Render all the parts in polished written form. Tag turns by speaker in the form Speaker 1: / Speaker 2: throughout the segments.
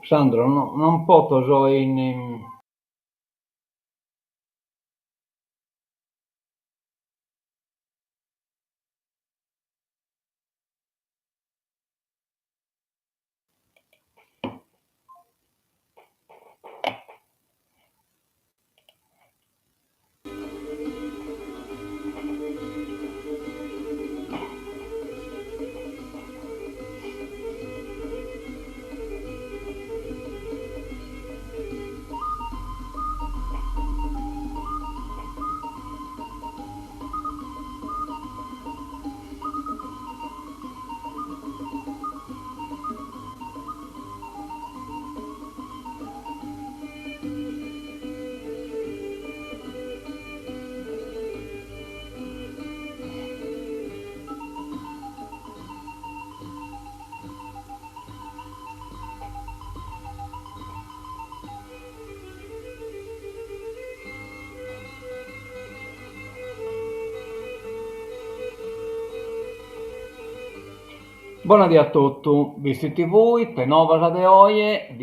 Speaker 1: Sandro, non posso so Buonasera a tutti, visti voi, te nuova de oggi,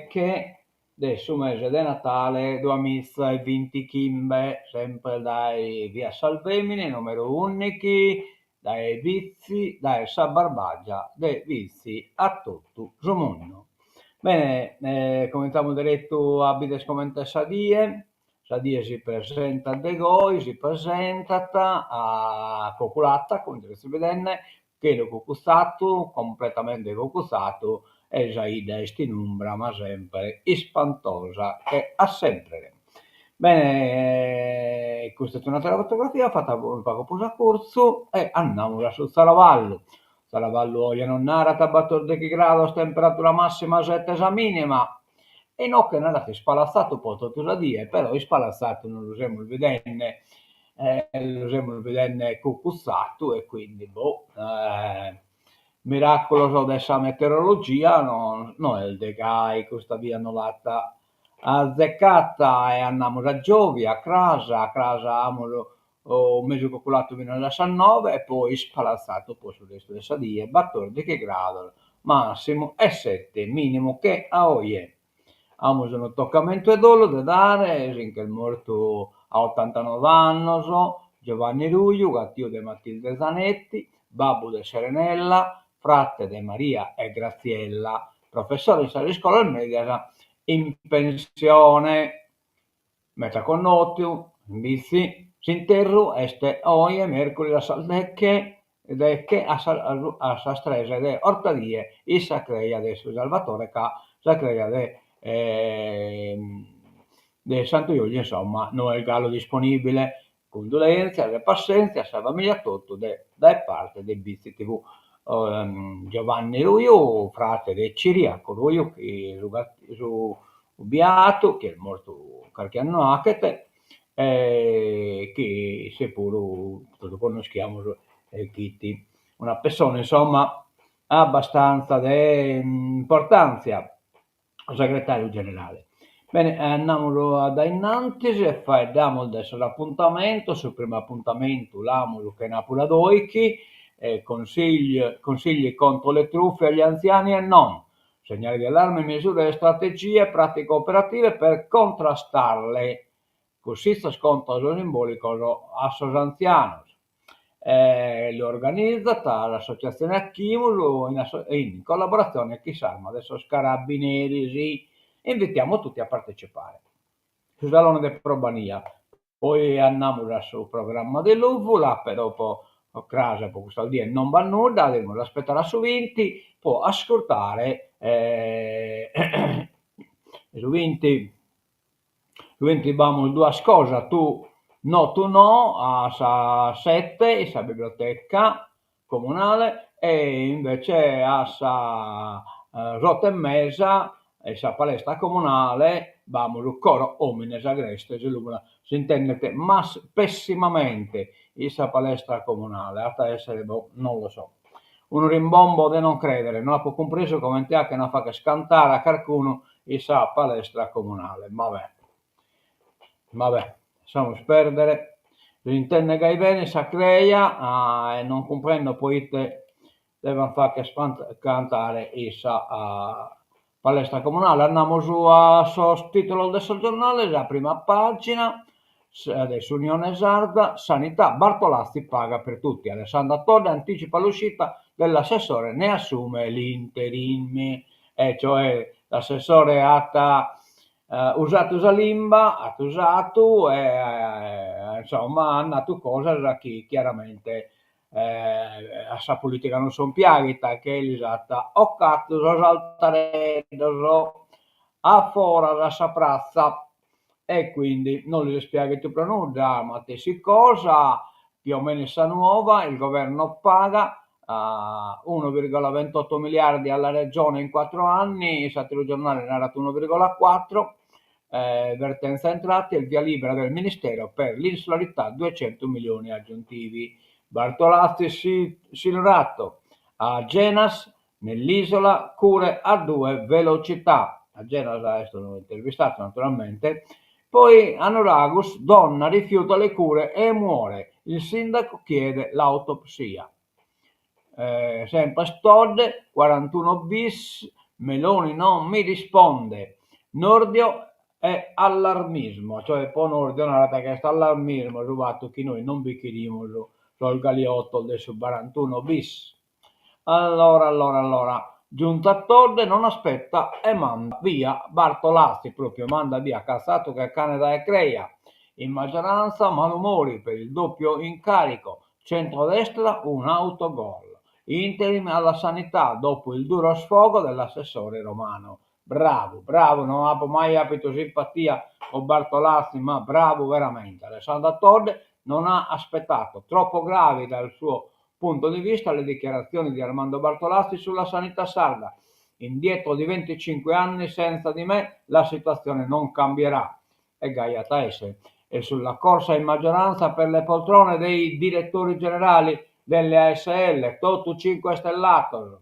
Speaker 1: che adesso mese di Natale 2020 Kimbe, sempre dai via Salvemini, numero 11, dai vizi, dai Sabarbaggia, dei vizi a tutto il mondo. Bene, come abbiamo detto, abbiamo commentato Sadie si presenta a De Goi, si presenta a Popolata, come si vede, che è conquistato, completamente conquistato, e Zaida è stinumbra, ma sempre ispantosa, che ha sempre. Bene, questa è un'altra fotografia fatta poco poco corso e andiamo sul Salavallo. Salavallo oggi non narra battor di che grado, temperatura massima 7 minima. E no che non era spalazzato poi tutto da dire, però il spalazzato non lo siamo vedendo, lo siamo vedendo cucuzzato e quindi miracolo so dessa meteorologia non è il decai questa via novata azzeccata e andiamo a Giovia, a Crasa amolo o mese cocolato fino alla 19 e poi spalazzato poi sul resto delle sadie, 14 grado massimo e 7 minimo che a oie. Amos un toccamento e dolo da dare, che è morto a 89 anni, Giovanni Ruglio, gatio di Matilde Zanetti, babbo di Serenella, frate di Maria e Graziella, professoressa di scuola media in pensione. Meta connotiu, in bici, s'interru este oie, mercoledì a Saldecche, decche a Sastrese de Ortadie, e Sacreia de Salvatore ca Sacreia de Santo Iulio, insomma, non è il gallo disponibile. Condolenze, alle passenze, a famiglia a tutto, da parte dei Bizi TV. Giovanni Ruio, frate di Ciriaco Ruio, che su Beato, che è morto qualche anno anche, che seppur lo conosciamo, Kitty, una persona insomma abbastanza di importanza, segretario generale. Bene, andiamo ad innanzi e diamo adesso l'appuntamento, sul primo appuntamento l'amolo che Napoli Doichi, consigli contro le truffe agli anziani e non, segnali di allarme, misure e strategie, pratiche operative per contrastarle, così si sconta simbolico a sos anzianos. Lo organizza l'associazione Achimolo in collaborazione con Sarma, adesso Carabinieri, sì, e invitiamo tutti a partecipare. Sul Salone di Probania. Poi andiamo sul programma dell'UVULA, però poi Crasa, per questo dire non va nulla, dobbiamo aspettare su 20, può ascoltare su 20, vamos due cose, tu no, a sa 7, sa biblioteca comunale, e invece a sa Rota e Mesa, e sa palestra comunale, vamos, il coro omines agreste, si intende che pessimamente questa palestra comunale, a essere, non lo so. Un rimbombo di non credere, non ha compreso come te che non fa che scantare a qualcuno questa palestra comunale. Vabbè, lasciamo perdere. L'intende gai bene, sa creia, e non comprendo poi devono fare che cantare essa a palestra comunale. Andiamo su a titolo del giornale, la prima pagina, adesso Unione Sarda, sanità, Bartolazzi paga per tutti, Alessandra Todde anticipa l'uscita dell'assessore, ne assume l'interim, e cioè l'assessore ha usato Usalimba, ha usato e insomma hanno fatto cose da chi chiaramente a sa politica non sono piaghita che elisata o catto saltaredo a fora da sa prazza e quindi non gli spieghi più pronuncia ma te si cosa più o meno sa nuova il governo paga 1,28 miliardi alla regione in 4 anni, il Satiro Giornale ne ha dato 1,4, vertenza entrate e il via libera del Ministero per l'insularità 200 milioni aggiuntivi. Bartolazzi Silrato a Genas, nell'isola, cure a 2 velocità. A Genas è stato intervistato naturalmente. Poi a Noragus, donna rifiuta le cure e muore. Il sindaco chiede l'autopsia. Sempre Stodde, 41 bis, Meloni non mi risponde. Nordio è allarmismo, cioè poi Nordio non è che sta allarmismo, rubato che noi non vi chiediamo sul galiotto del 41 bis. Allora, giunta Todde non aspetta e manda via Bartolazzi, proprio manda via Cassato che è cane da Ecreia. In maggioranza malumori per il doppio incarico, centrodestra un autogol. Interim alla sanità dopo il duro sfogo dell'assessore Romano. Bravo, non avevo mai avuto simpatia con Bartolazzi, ma bravo veramente. Alessandra Todde non ha aspettato, troppo gravi dal suo punto di vista le dichiarazioni di Armando Bartolazzi sulla sanità sarda. Indietro di 25 anni senza di me la situazione non cambierà. E Gaia Taese. E sulla corsa in maggioranza per le poltrone dei direttori generali delle ASL, Totu 5 stellato.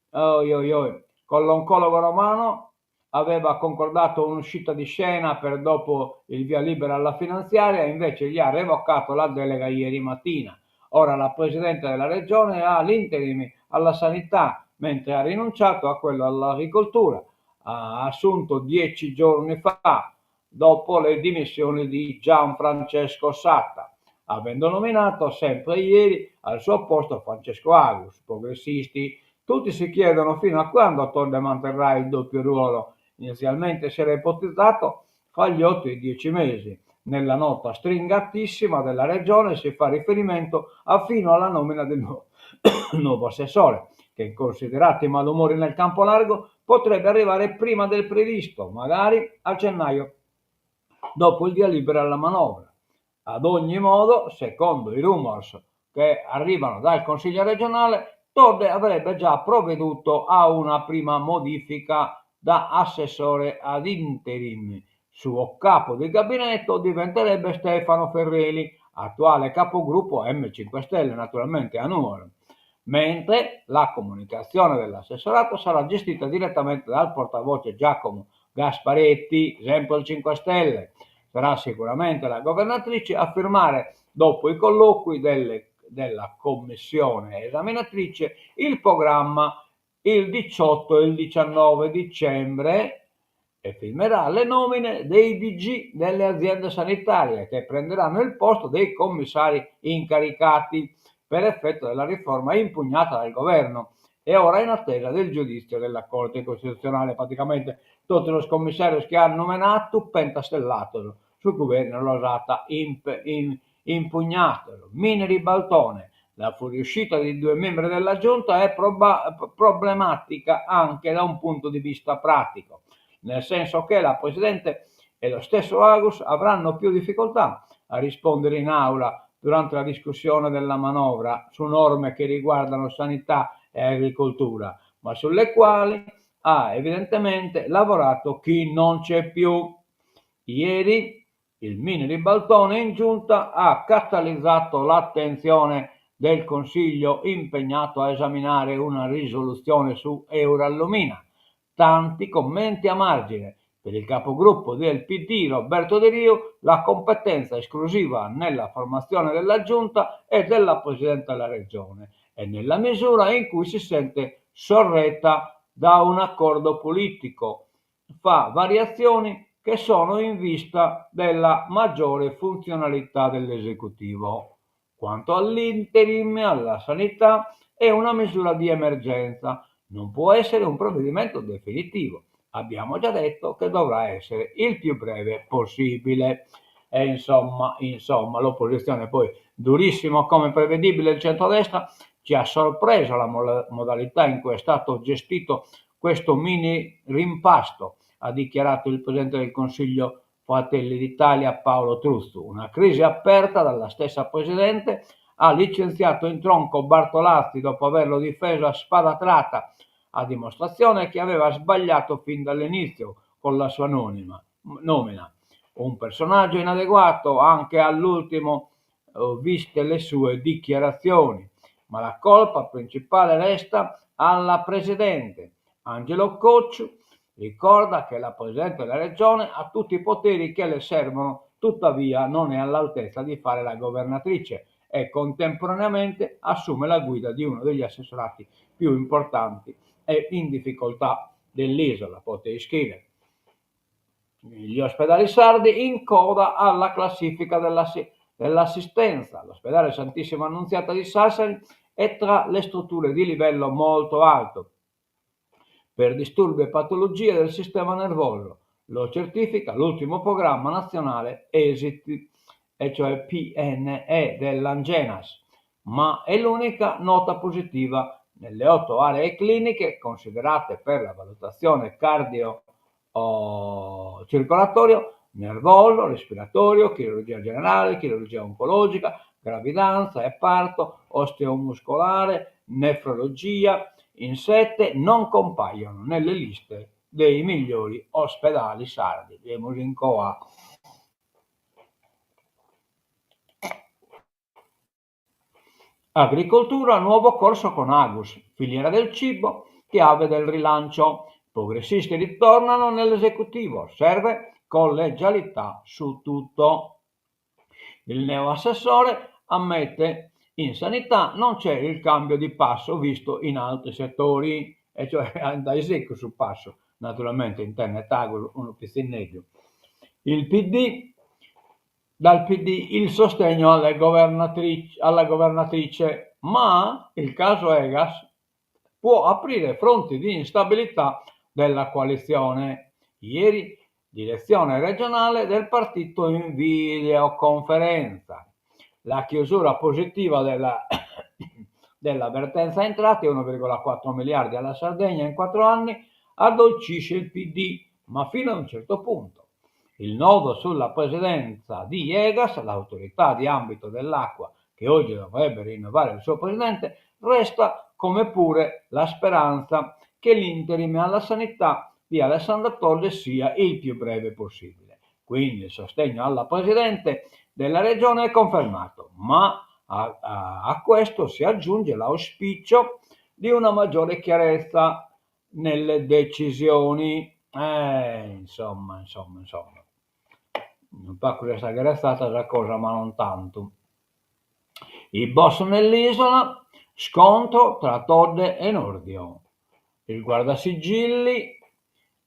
Speaker 1: Con l'oncologo Romano aveva concordato un'uscita di scena per dopo il via libera alla finanziaria, invece gli ha revocato la delega ieri mattina. Ora la Presidente della Regione ha l'interim alla sanità, mentre ha rinunciato a quello all'agricoltura. Ha assunto 10 giorni fa, dopo le dimissioni di Gianfrancesco Satta, avendo nominato sempre ieri al suo posto Francesco Agus. Progressisti tutti si chiedono fino a quando Todde manterrà il doppio ruolo. Inizialmente si era ipotizzato fra gli 8 e i 10 mesi. Nella nota stringatissima della regione si fa riferimento fino alla nomina del nuovo assessore, che considerati i malumori nel campo largo potrebbe arrivare prima del previsto, magari a gennaio, dopo il via libera alla manovra. Ad ogni modo, secondo i rumors che arrivano dal Consiglio regionale, Todde avrebbe già provveduto a una prima modifica da assessore ad interim. Suo capo di gabinetto diventerebbe Stefano Ferreli, attuale capogruppo M5 Stelle, naturalmente a Nuoro, mentre la comunicazione dell'assessorato sarà gestita direttamente dal portavoce Giacomo Gasparetti, sempre il 5 Stelle. Sarà sicuramente la governatrice a firmare, dopo i colloqui della commissione esaminatrice, il programma il 18 e il 19 dicembre e firmerà le nomine dei DG delle aziende sanitarie che prenderanno il posto dei commissari incaricati per effetto della riforma impugnata dal governo e ora in attesa del giudizio della Corte Costituzionale. Praticamente tutti i commissari che hanno nominato pentastellato sul governo lo stata impugnato. Mini Baltone. La fuoriuscita di 2 membri della giunta è problematica anche da un punto di vista pratico, nel senso che la Presidente e lo stesso Agus avranno più difficoltà a rispondere in aula durante la discussione della manovra su norme che riguardano sanità e agricoltura, ma sulle quali ha evidentemente lavorato chi non c'è più. Ieri il mini ribaltone in giunta ha catalizzato l'attenzione del Consiglio impegnato a esaminare una risoluzione su Eurallumina. Tanti commenti a margine. Per il capogruppo del PD Roberto De Rio la competenza esclusiva nella formazione della giunta è della Presidente della Regione e nella misura in cui si sente sorretta da un accordo politico. Fa variazioni che sono in vista della maggiore funzionalità dell'esecutivo. Quanto all'interim, alla sanità, è una misura di emergenza, non può essere un provvedimento definitivo. Abbiamo già detto che dovrà essere il più breve possibile. E insomma, l'opposizione poi durissimo come prevedibile il centrodestra ci ha sorpreso la modalità in cui è stato gestito questo mini rimpasto, ha dichiarato il Presidente del Consiglio Fratelli d'Italia Paolo Truzzu. Una crisi aperta dalla stessa Presidente, ha licenziato in tronco Bartolazzi dopo averlo difeso a spada tratta, a dimostrazione che aveva sbagliato fin dall'inizio con la sua nomina. Un personaggio inadeguato anche all'ultimo, viste le sue dichiarazioni, ma la colpa principale resta alla Presidente. Angelo Cocciu ricorda che la Presidente della Regione ha tutti i poteri che le servono, tuttavia non è all'altezza di fare la governatrice e contemporaneamente assume la guida di uno degli assessorati più importanti e in difficoltà dell'isola. Potete scrivere. Gli ospedali sardi in coda alla classifica dell'assistenza. L'ospedale Santissima Annunziata di Sassari è tra le strutture di livello molto alto per disturbi e patologie del sistema nervoso. Lo certifica l'ultimo programma nazionale ESIT, e cioè PNE dell'Angenas, ma è l'unica nota positiva nelle 8 aree cliniche considerate per la valutazione cardiocircolatorio, nervoso, respiratorio, chirurgia generale, chirurgia oncologica, gravidanza e parto, osteomuscolare, nefrologia. In 7 non compaiono nelle liste dei migliori ospedali sardi. Vediamo in coa. Agricoltura, nuovo corso con Agus, filiera del cibo, chiave del rilancio. Progressisti ritornano nell'esecutivo, serve collegialità su tutto. Il neoassessore ammette in sanità non c'è il cambio di passo visto in altri settori, e cioè dai secco sul passo, naturalmente internet Agus uno pizzinneggio. Il PD, dal PD il sostegno alla governatrice, ma il caso Egas può aprire fronti di instabilità della coalizione. Ieri direzione regionale del partito in videoconferenza. La chiusura positiva dell'avvertenza entrate, 1,4 miliardi alla Sardegna in 4 anni, addolcisce il PD, ma fino a un certo punto. Il nodo sulla presidenza di Egas, l'autorità di ambito dell'acqua che oggi dovrebbe rinnovare il suo presidente, resta come pure la speranza che l'interim alla sanità di Alessandro Tolle sia il più breve possibile. Quindi il sostegno alla presidente della regione è confermato, ma a questo si aggiunge l'auspicio di una maggiore chiarezza nelle decisioni. Insomma. Un po' questa è stata la cosa, ma non tanto. I boss nell'isola, scontro tra Todde e Nordio. Il guardasigilli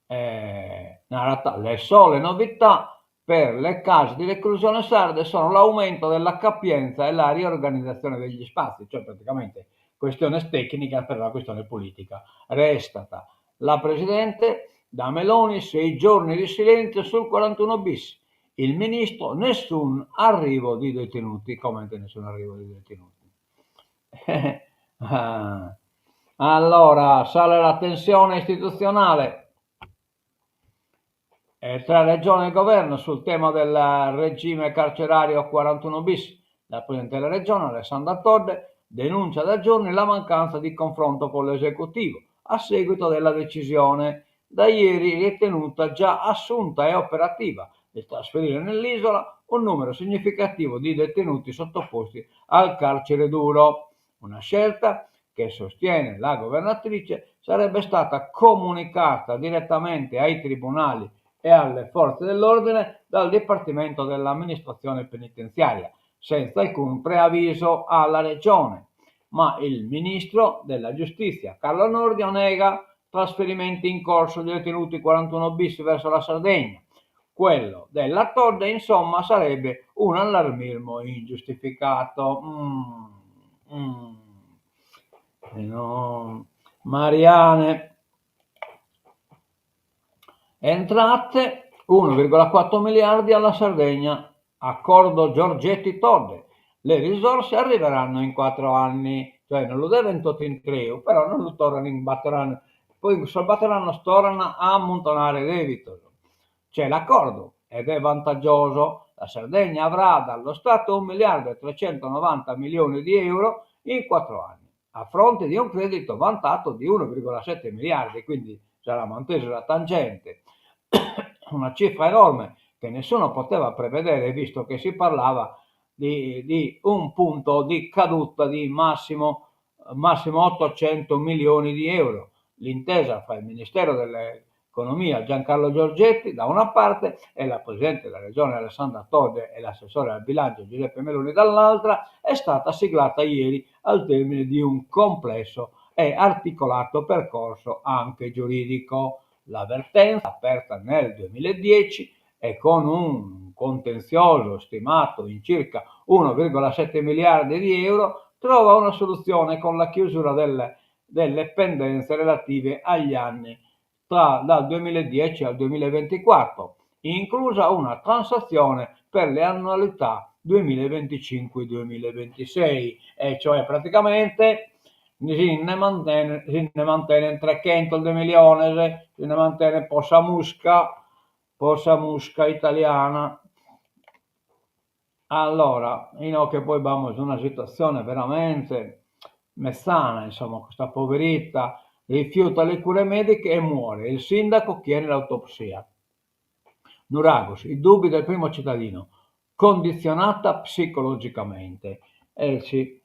Speaker 1: narra le sole novità per le case di reclusione sarde sono l'aumento della capienza e la riorganizzazione degli spazi, cioè praticamente questione tecnica per la questione politica. Restata la Presidente da Meloni 6 giorni di silenzio sul 41 bis. Il ministro nessun arrivo di detenuti. Come nessun arrivo di detenuti? Allora sale la tensione istituzionale tra regione e governo sul tema del regime carcerario 41 bis. La Presidente della Regione, Alessandra Todde, denuncia da giorni la mancanza di confronto con l'esecutivo a seguito della decisione da ieri ritenuta già assunta e operativa di trasferire nell'isola un numero significativo di detenuti sottoposti al carcere duro. Una scelta che, sostiene la governatrice, sarebbe stata comunicata direttamente ai tribunali e alle forze dell'ordine dal Dipartimento dell'Amministrazione Penitenziaria, senza alcun preavviso alla Regione. ma il ministro della giustizia Carlo Nordio nega trasferimenti in corso di detenuti 41 bis verso la Sardegna. Quello della Todde, insomma, sarebbe un allarmismo ingiustificato. No. Mariane. Entrate 1,4 miliardi alla Sardegna, accordo Giorgetti-Todde. Le risorse arriveranno in 4 anni, cioè non lo devono tutto in 3, però non lo tornano in batteranno, poi batteranno storano a ammontonare debito. C'è l'accordo ed è vantaggioso. La Sardegna avrà dallo Stato 1 miliardo e 390 milioni di euro in 4 anni, a fronte di un credito vantato di 1,7 miliardi, quindi sarà mantesa la tangente. Una cifra enorme che nessuno poteva prevedere, visto che si parlava di un punto di caduta di massimo 800 milioni di euro. L'intesa fra il Ministero dell'Economia Giancarlo Giorgetti da una parte e la Presidente della Regione Alessandra Todde e l'assessore al bilancio Giuseppe Meloni dall'altra è stata siglata ieri al termine di un complesso e articolato percorso anche giuridico. L'avvertenza, aperta nel 2010 e con un contenzioso stimato in circa 1,7 miliardi di euro, trova una soluzione con la chiusura delle pendenze relative agli anni dal 2010 al 2024, inclusa una transazione per le annualità 2025-2026, e cioè praticamente si ne mantiene 300 milioni, si ne mantiene Posa Musca italiana. Allora, che poi abbiamo una situazione veramente messana, insomma, questa poveretta rifiuta le cure mediche e muore. Il sindaco chiede l'autopsia. Nuragos, i dubbi del primo cittadino, condizionata psicologicamente. Sì.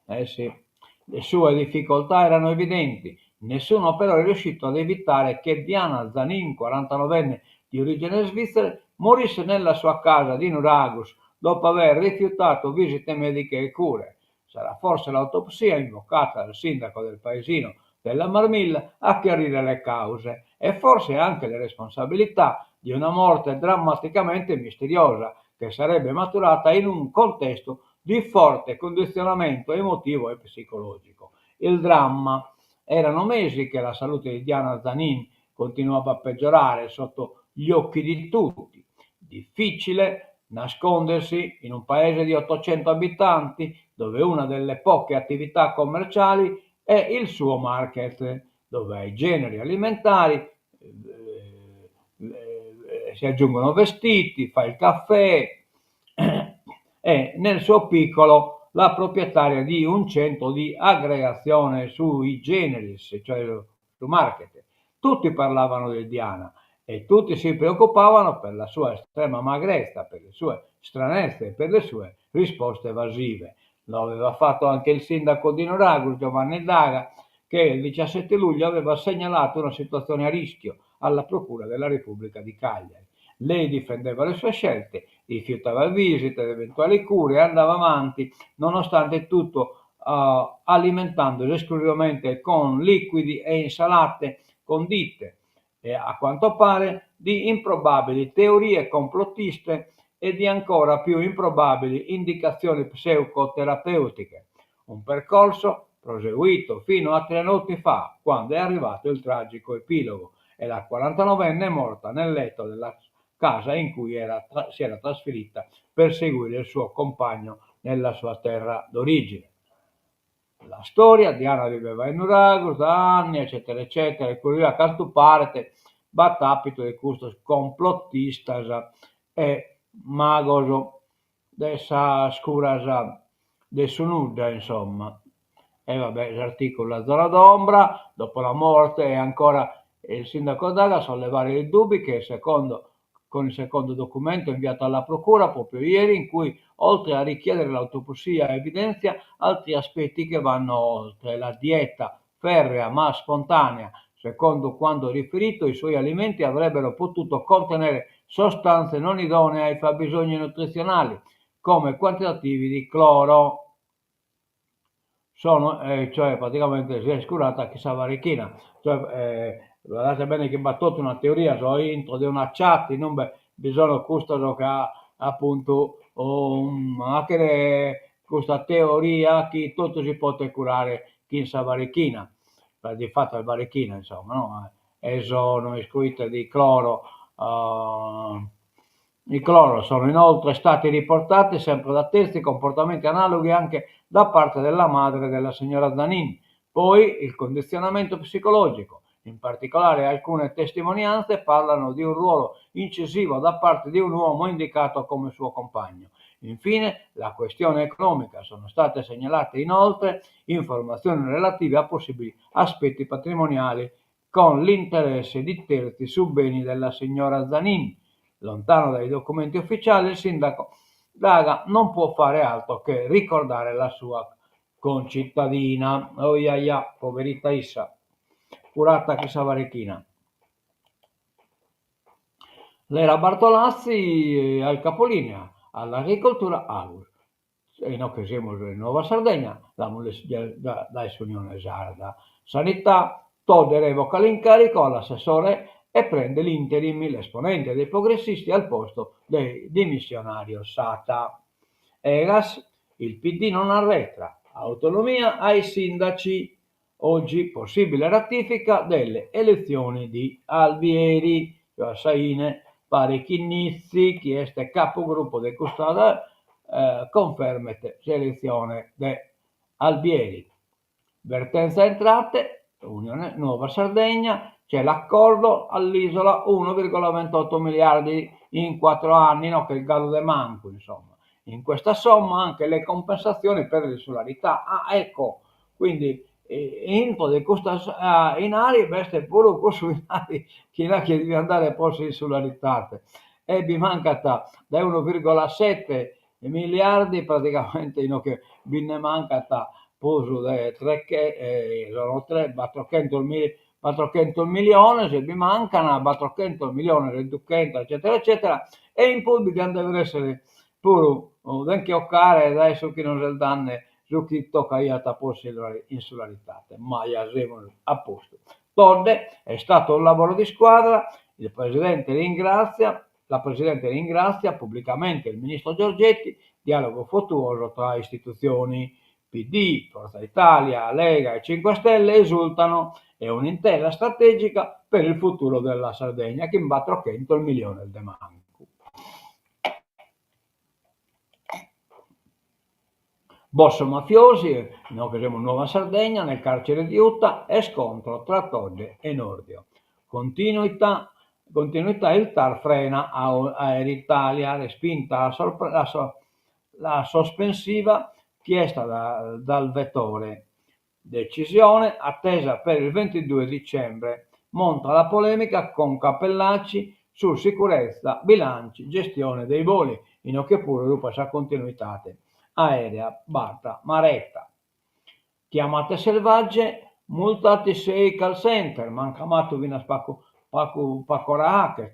Speaker 1: Le sue difficoltà erano evidenti, nessuno però è riuscito ad evitare che Diana Zanin, 49enne di origine svizzera, morisse nella sua casa di Nuragus dopo aver rifiutato visite mediche e cure. Sarà forse l'autopsia invocata dal sindaco del paesino della Marmilla a chiarire le cause e forse anche le responsabilità di una morte drammaticamente misteriosa che sarebbe maturata in un contesto di forte condizionamento emotivo e psicologico. Il dramma: erano mesi che la salute di Diana Zanin continuava a peggiorare sotto gli occhi di tutti. Difficile nascondersi in un paese di 800 abitanti dove una delle poche attività commerciali è il suo market, dove ai generi alimentari si aggiungono vestiti, fa il caffè e nel suo piccolo la proprietaria di un centro di aggregazione sui generis, cioè su market. Tutti parlavano di Diana e tutti si preoccupavano per la sua estrema magrezza, per le sue stranezze e per le sue risposte evasive. Lo aveva fatto anche il sindaco di Nuragus, Giovanni Daga, che il 17 luglio aveva segnalato una situazione a rischio alla Procura della Repubblica di Cagliari. Lei difendeva le sue scelte, rifiutava visite ed eventuali cure e andava avanti, nonostante tutto alimentandosi esclusivamente con liquidi e insalate condite, e a quanto pare di improbabili teorie complottiste e di ancora più improbabili indicazioni pseucoterapeutiche. Un percorso proseguito fino a 3 notti fa, quando è arrivato il tragico epilogo e la 49enne è morta nel letto della casa in cui si era trasferita per seguire il suo compagno nella sua terra d'origine. La storia: Diana viveva in Nuragus da anni, eccetera, eccetera, e così a canto parte, batapito di questo complottistas e magos dessa scurasa de sunuda, insomma. E vabbè, l'articolo La zona d'ombra, dopo la morte, e ancora il sindaco Daga a sollevare i dubbi che con il secondo documento inviato alla procura proprio ieri, in cui oltre a richiedere l'autopsia evidenzia altri aspetti che vanno oltre: la dieta ferrea ma spontanea. Secondo quanto riferito, i suoi alimenti avrebbero potuto contenere sostanze non idonee ai fabbisogni nutrizionali, come quantitativi di cloro. cioè praticamente si è scurata che Savarichina. Cioè, guardate bene che battuto una teoria, so intro di una chat, non bisogna custodire che ha appunto anche questa teoria che tutto si può curare chi in Savarichina, di fatto il Varichina, insomma, no? Sono iscritte di cloro. I cloro sono inoltre stati riportati sempre da terzi comportamenti analoghi anche da parte della madre della signora Zanin. Poi il condizionamento psicologico, in particolare alcune testimonianze parlano di un ruolo incisivo da parte di un uomo indicato come suo compagno. Infine, la questione economica. Sono state segnalate inoltre informazioni relative a possibili aspetti patrimoniali con l'interesse di terzi su beni della signora Zanin. Lontano dai documenti ufficiali, il sindaco Daga non può fare altro che ricordare la sua concittadina. Oh poverita Issa, curata che Savarichina. L'era Bartolazzi al capolinea, all'agricoltura AUR. E noi che siamo in Nuova Sardegna, da Unione Sarda. Sanità, Tode revoca l'incarico all'assessore e prende l'interim l'esponente dei progressisti al posto del dimissionario Sata. Egas, il PD non arretra, autonomia ai sindaci. Oggi possibile ratifica delle elezioni di Albieri, cioè Saine, parecchi inizi, chi è capogruppo del custode, confermete selezione di Albieri. Vertenza entrate, Unione Nuova Sardegna, c'è l'accordo all'isola 1,28 miliardi in 4 anni, no, che il gallo de manco, insomma. In questa somma anche le compensazioni per l'insularità. Ah, ecco, quindi info di questa in aria veste pure su in aria chi là che deve andare poi insularità. E vi mancata da 1,7 miliardi praticamente no, che vi ne mancata poso sono 400 milioni, se vi mancano 400 milioni, riducendo, eccetera, eccetera, e in pubblico deve essere pure anche occare adesso che non si danno su chi tocca a insularità, ma ya siamo a posto. Donde è stato un lavoro di squadra, la Presidente ringrazia pubblicamente il Ministro Giorgetti, dialogo fruttuoso tra istituzioni. PD, Forza Italia, Lega e 5 Stelle esultano e un'intesa strategica per il futuro della Sardegna che imbatte 100 il milione di manco. Boss mafiosi, noi che siamo in Nuova Sardegna, nel carcere di Utah e scontro tra Todde e Nordio. Continuità il TAR frena Air Italia, respinta la sospensiva chiesta dal vettore. Decisione attesa per il 22 dicembre. Monta la polemica con Cappellacci su sicurezza, bilanci, gestione dei voli, in che pure rupa sa continuità aerea Barta Maretta. Chiamate selvagge, multati 6 call center, mancamato vina spacco che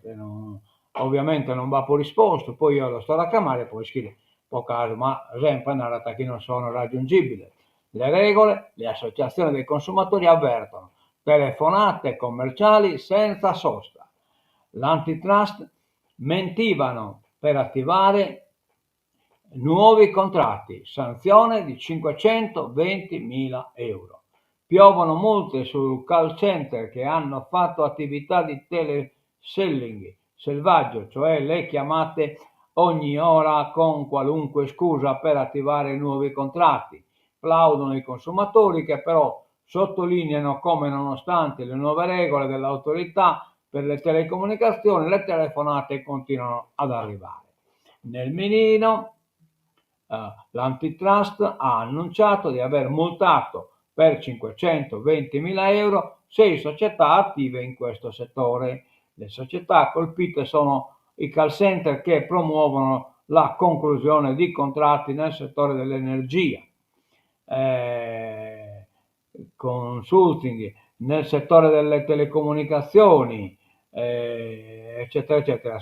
Speaker 1: ovviamente non va più risposto, poi io lo sto a chiamare, poi scrive caso, ma sempre una rata che non sono raggiungibili. Le regole, le associazioni dei consumatori avvertono, telefonate commerciali senza sosta. L'antitrust mentivano per attivare nuovi contratti, sanzione di 520.000 euro. Piovono multe sul call center che hanno fatto attività di teleselling selvaggio, cioè le chiamate ogni ora con qualunque scusa per attivare nuovi contratti. Plaudono i consumatori che però sottolineano come nonostante le nuove regole dell'autorità per le telecomunicazioni le telefonate continuano ad arrivare. Nel mirino l'antitrust ha annunciato di aver multato per 520.000 euro 6 società attive in questo settore. Le società colpite sono i call center che promuovono la conclusione di contratti nel settore dell'energia, consulting nel settore delle telecomunicazioni, eccetera, eccetera.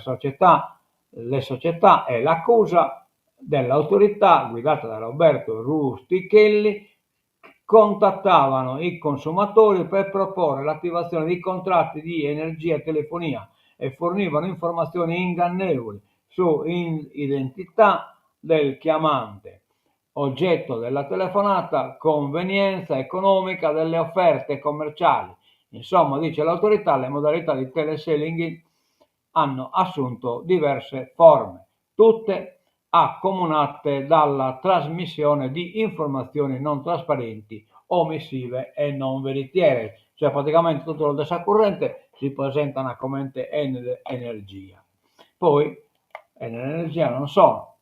Speaker 1: Le società e l'accusa dell'autorità guidata da Roberto Rustichelli contattavano i consumatori per proporre l'attivazione di contratti di energia e telefonia e fornivano informazioni ingannevoli su identità del chiamante, oggetto della telefonata, convenienza economica delle offerte commerciali. Insomma, dice l'autorità, le modalità di teleselling hanno assunto diverse forme, tutte accomunate dalla trasmissione di informazioni non trasparenti, omissive e non veritiere. Cioè praticamente tutto il desaccurrente si presentano come energia. Poi nell'energia non sono.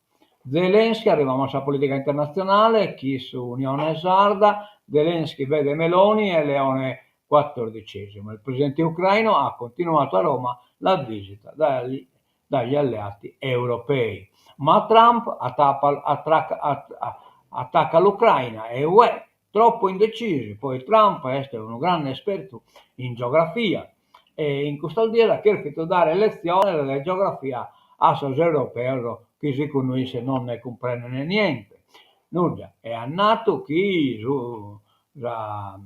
Speaker 1: Zelensky, arriviamo alla politica internazionale, chi su Unione Sarda, Zelensky vede Meloni e Leone XIV. Il presidente ucraino ha continuato a Roma la visita dagli alleati europei. Ma Trump attacca l'Ucraina e UE, troppo indecisi. Poi Trump è un grande esperto in geografia e in questa dia che ha dare lezioni della geografia a sos europeos che si conosce non ne comprende niente. Nulla. È nato chi la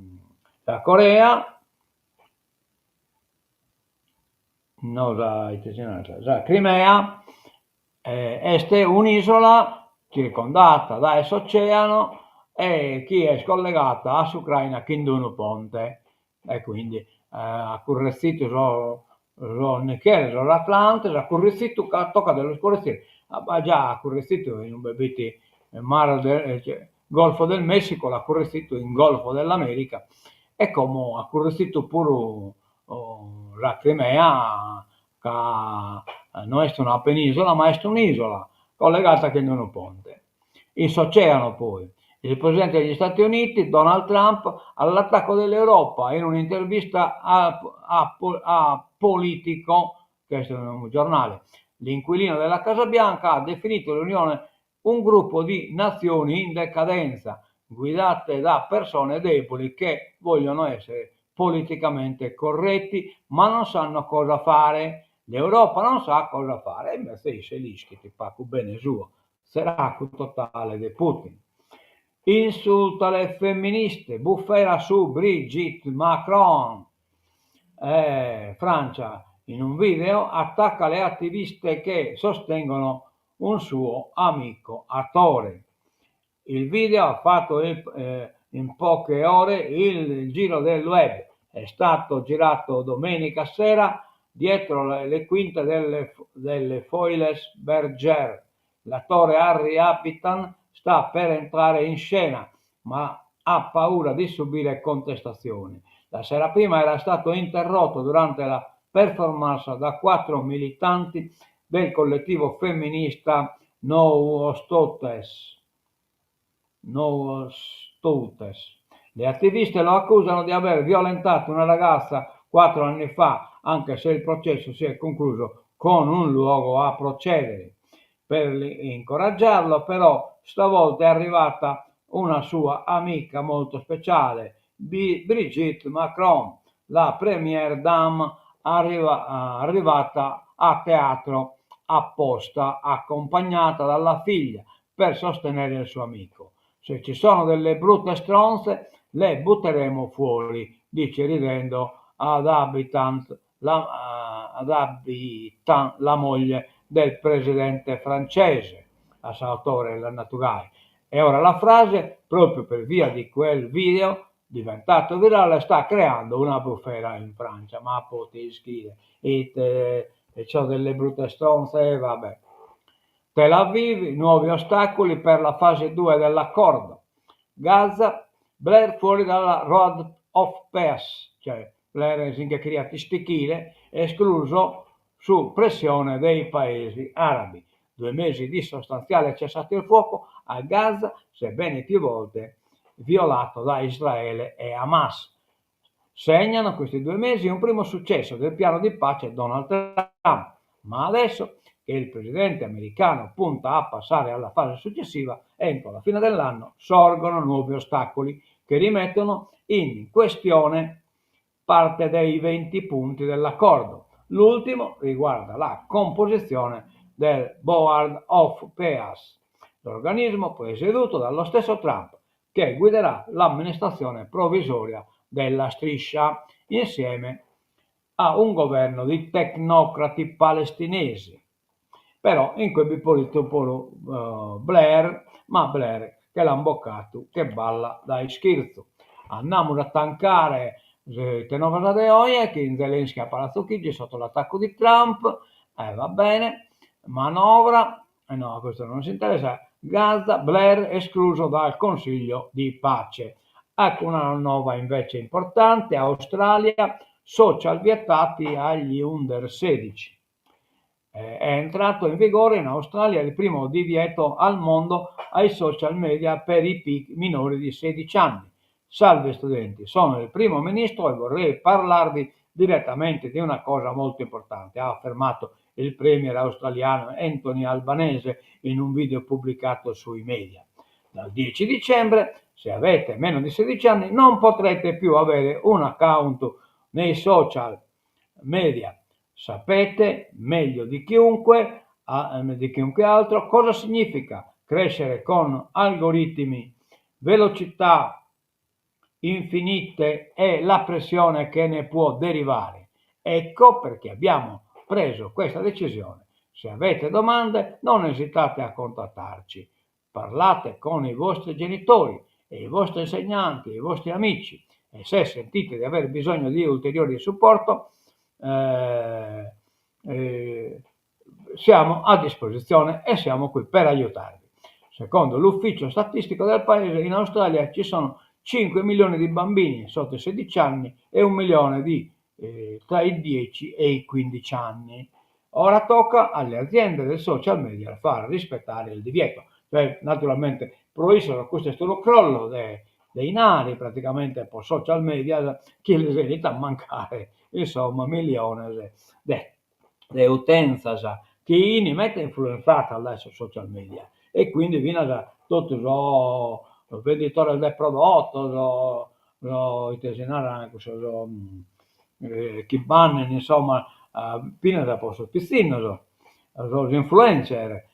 Speaker 1: Corea, no, la Crimea, è un'isola circondata da questo oceano e chi è scollegata a Ucraina che in un ponte e quindi a curressito l'Atlante, a curressito tocca dello scorressito, ma già a curressito in un bebiti mare del Golfo del Messico, la curressito in Golfo dell'America e come a curressito pure la Crimea che non è una penisola ma è un'isola collegata che in un ponte. Il oceano poi. Il presidente degli Stati Uniti, Donald Trump, all'attacco dell'Europa in un'intervista a Politico, che è un giornale, l'inquilino della Casa Bianca ha definito l'Unione un gruppo di nazioni in decadenza, guidate da persone deboli che vogliono essere politicamente corretti, ma non sanno cosa fare. L'Europa non sa cosa fare, e invece se lischi ti fa bene suo, sarà totale di Putin. Insulta le femministe, bufera su Brigitte Macron. Francia, in un video, attacca le attiviste che sostengono un suo amico attore. Il video ha fatto in poche ore il giro del web. È stato girato domenica sera dietro le quinte delle Foiles Bergère. L'attore Harry Habitant sta per entrare in scena, ma ha paura di subire contestazioni. La sera prima era stato interrotto durante la performance da 4 militanti del collettivo femminista No Stotes. Le attiviste lo accusano di aver violentato una ragazza 4 anni fa, anche se il processo si è concluso con un luogo a procedere. Per incoraggiarlo, però, stavolta è arrivata una sua amica molto speciale, Brigitte Macron, la première dame arrivata a teatro apposta, accompagnata dalla figlia per sostenere il suo amico. Se ci sono delle brutte stronze, le butteremo fuori, dice ridendo ad Habitant, la moglie del presidente francese, a Salvatore Naturale. E ora la frase, proprio per via di quel video diventato virale, sta creando una bufera in Francia, ma potete scrivere, e c'ho delle brutte stronze, vabbè. Tel Aviv, nuovi ostacoli per la fase 2 dell'accordo. Gaza, Blair fuori dalla Road of Peace, cioè Blair che queria stichire, escluso su pressione dei paesi arabi. 2 mesi di sostanziale cessato il fuoco a Gaza, sebbene più volte violato da Israele e Hamas. Segnano questi 2 mesi un primo successo del piano di pace Donald Trump, ma adesso che il presidente americano punta a passare alla fase successiva, entro la fine dell'anno sorgono nuovi ostacoli che rimettono in questione parte dei 20 punti dell'accordo. L'ultimo riguarda la composizione del Board of Peace, l'organismo presieduto dallo stesso Trump, che guiderà l'amministrazione provvisoria della striscia insieme a un governo di tecnocrati palestinesi. Però in cui bipolito pure Blair, ma Blair che l'ha imboccato, che balla da schirzo. Andiamo a tankare le nuove de oggi, che in Zelensky a Palazzo Chigi sotto l'attacco di Trump, va bene, manovra, no, questo non ci interessa, Gaza, Blair escluso dal Consiglio di pace. Ecco una nuova invece importante, Australia, social vietati agli under 16. È entrato in vigore in Australia il primo divieto al mondo ai social media per i minori di 16 anni. Salve studenti, sono il primo ministro e vorrei parlarvi direttamente di una cosa molto importante, ha affermato il premier australiano Anthony Albanese in un video pubblicato sui media. Dal 10 dicembre, se avete meno di 16 anni, non potrete più avere un account nei social media. Sapete meglio di chiunque altro cosa significa crescere con algoritmi, velocità infinite e la pressione che ne può derivare. Ecco perché abbiamo preso questa decisione. Se avete domande, non esitate a contattarci. Parlate con i vostri genitori e i vostri insegnanti, i vostri amici, e se sentite di aver bisogno di ulteriore supporto, siamo a disposizione e siamo qui per aiutarvi. Secondo l'ufficio statistico del paese, in Australia ci sono 5 milioni di bambini sotto i 16 anni e 1 milione tra i 10 e i 15 anni. Ora tocca alle aziende del social media far rispettare il divieto. Cioè, naturalmente, proibiscono questo crollo dei nari praticamente per social media, che les inizia a mancare, insomma, milioni di utenza che ne mette influenzata adesso social media e quindi viene da tutto il venditore del prodotto, chi bannen, insomma, fino da posto pizzino, gli influencer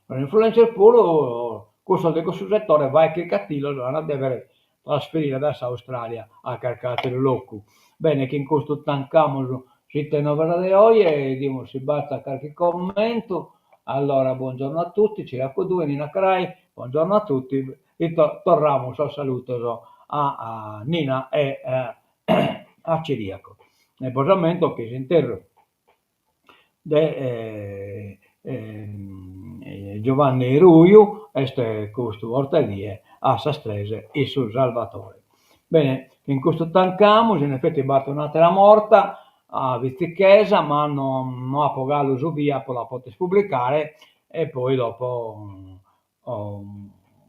Speaker 1: pure, questo di questo settore va che cattivo, vanno a deve trasferire adesso Australia a carcate il locco. Bene, che in questo tancamo siete novella di oggi e dimo si basta qualche commento. Allora, buongiorno a tutti, ci due Nina Carai, buongiorno a tutti, e torniamo, saluto a Nina e a Ciriaco. Nel posamento che si interroga Giovanni Ruiu, questo vortadie a Sastrese e sul Salvatore. Bene, in questo tancamo, in effetti batte un'altra morta a Vizzichesa, ma non ha pagato su via, poi la potete pubblicare e poi dopo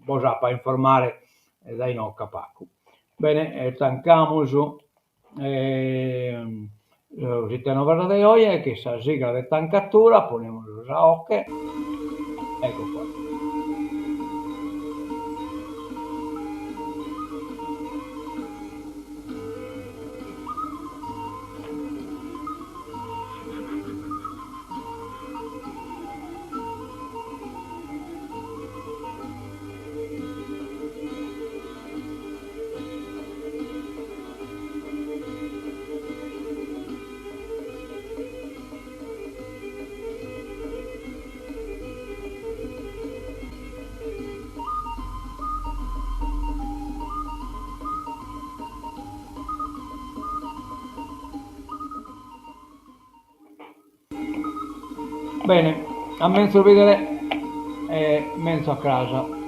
Speaker 1: bisogna informare dai no capacu. Bene, tancamo su Ritiamo verdad de hoy che sa sigla de tancatura, ponemos los aoche, ecco qua. Bene, a mezzo vedere e mezzo a casa.